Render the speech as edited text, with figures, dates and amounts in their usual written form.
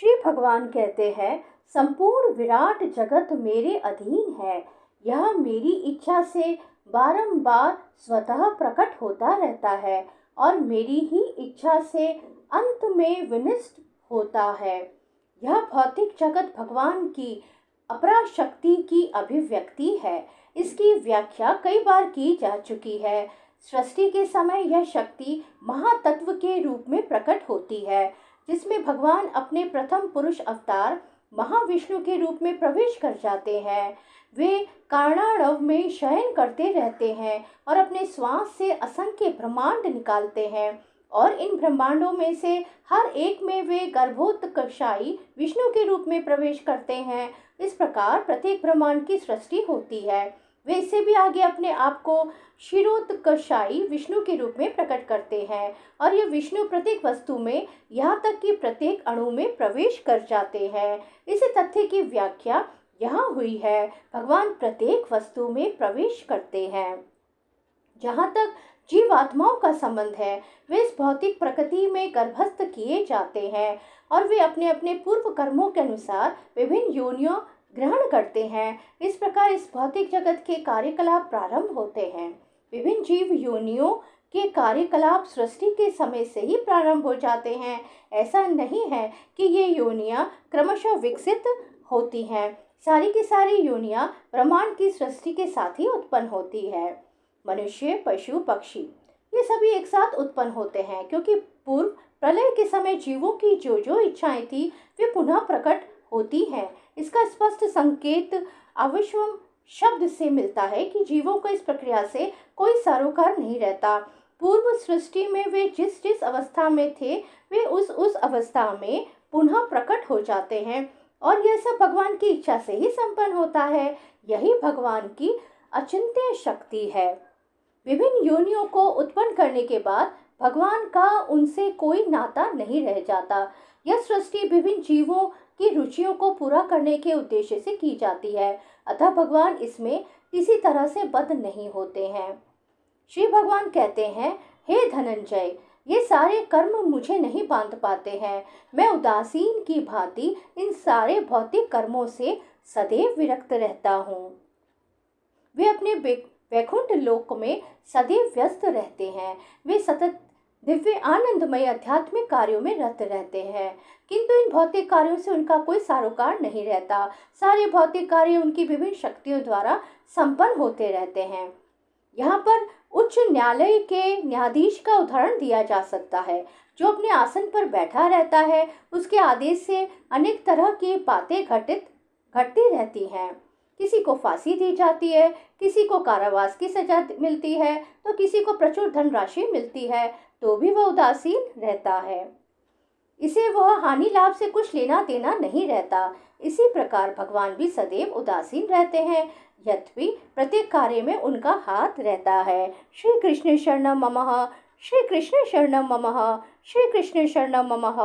श्री भगवान कहते हैं, संपूर्ण विराट जगत मेरे अधीन है। यह मेरी इच्छा से बारंबार स्वतः प्रकट होता रहता है और मेरी ही इच्छा से अंत में विनष्ट होता है। यह भौतिक जगत भगवान की अपरा शक्ति की अभिव्यक्ति है। इसकी व्याख्या कई बार की जा चुकी है। सृष्टि के समय यह शक्ति महातत्व के रूप में प्रकट होती है, जिसमें भगवान अपने प्रथम पुरुष अवतार महाविष्णु के रूप में प्रवेश कर जाते हैं। वे कारणारव में शयन करते रहते हैं और अपने श्वास से असंख्य ब्रह्मांड निकालते हैं और इन ब्रह्मांडों में से हर एक में वे गर्भोत्कर्षाई विष्णु के रूप में प्रवेश करते हैं। इस प्रकार प्रत्येक ब्रह्मांड की सृष्टि होती है। वे इससे भी आगे अपने आप को क्षीरोत्कर्षाई विष्णु के रूप में प्रकट करते हैं और ये विष्णु प्रत्येक वस्तु में, यहाँ तक कि प्रत्येक अणु में प्रवेश कर जाते हैं। इस तथ्य की व्याख्या यहाँ हुई है, भगवान प्रत्येक वस्तु में प्रवेश करते हैं। जहाँ तक जीवात्माओं का संबंध है, वे इस भौतिक प्रकृति में गर्भस्थ किए जाते हैं और वे अपने अपने पूर्व कर्मों के अनुसार विभिन्न योनियों ग्रहण करते हैं। इस प्रकार इस भौतिक जगत के कार्यकलाप प्रारंभ होते हैं। विभिन्न जीव योनियों के कार्यकलाप सृष्टि के समय से ही प्रारंभ हो जाते हैं। ऐसा नहीं है कि ये योनियां क्रमशः विकसित होती हैं। सारी की सारी योनियां ब्रह्मांड की सृष्टि के साथ ही उत्पन्न होती है। मनुष्य, पशु, पक्षी ये सभी एक साथ उत्पन्न होते हैं, क्योंकि पूर्व प्रलय के समय जीवों की जो जो इच्छाएं थी वे पुनः प्रकट होती हैं। इसका स्पष्ट संकेत अविश्वम शब्द से मिलता है कि जीवों को इस प्रक्रिया से कोई सरोकार नहीं रहता। पूर्व सृष्टि में वे जिस जिस अवस्था में थे, वे उस अवस्था में पुनः प्रकट हो जाते हैं और यह सब भगवान की इच्छा से ही संपन्न होता है। यही भगवान की अचिंत्य शक्ति है। विभिन्न योनियों को उत्पन्न करने के बाद भगवान का उनसे कोई नाता नहीं रह जाता। यह सृष्टि विभिन्न जीवों की रुचियों को पूरा करने के उद्देश्य से की जाती है, अतः भगवान इसमें किसी तरह से बद्ध नहीं होते हैं। श्री भगवान कहते हैं, हे धनंजय, ये सारे कर्म मुझे नहीं बांध पाते हैं। मैं उदासीन की भांति इन सारे भौतिक कर्मों से सदैव विरक्त रहता हूँ। वे अपने वैकुंठ लोक में सदैव व्यस्त रहते हैं। वे सतत दिव्य आनंदमय आध्यात्मिक कार्यों में रत रहते हैं, किंतु इन भौतिक कार्यों से उनका कोई सरोकार नहीं रहता। सारे भौतिक कार्य उनकी विभिन्न शक्तियों द्वारा संपन्न होते रहते हैं। यहाँ पर उच्च न्यायालय के न्यायाधीश का उदाहरण दिया जा सकता है, जो अपने आसन पर बैठा रहता है। उसके आदेश से अनेक तरह की बातें घटती रहती हैं। किसी को फांसी दी जाती है, किसी को कारावास की सजा मिलती है, तो किसी को प्रचुर धनराशि मिलती है, तो भी वह उदासीन रहता है। इसे वह हानि लाभ से कुछ लेना देना नहीं रहता। इसी प्रकार भगवान भी सदैव उदासीन रहते हैं, यद्यपि प्रत्येक कार्य में उनका हाथ रहता है। श्री कृष्ण शरणम ममः, श्री कृष्ण शरणम ममः, श्री कृष्ण शरणम ममः।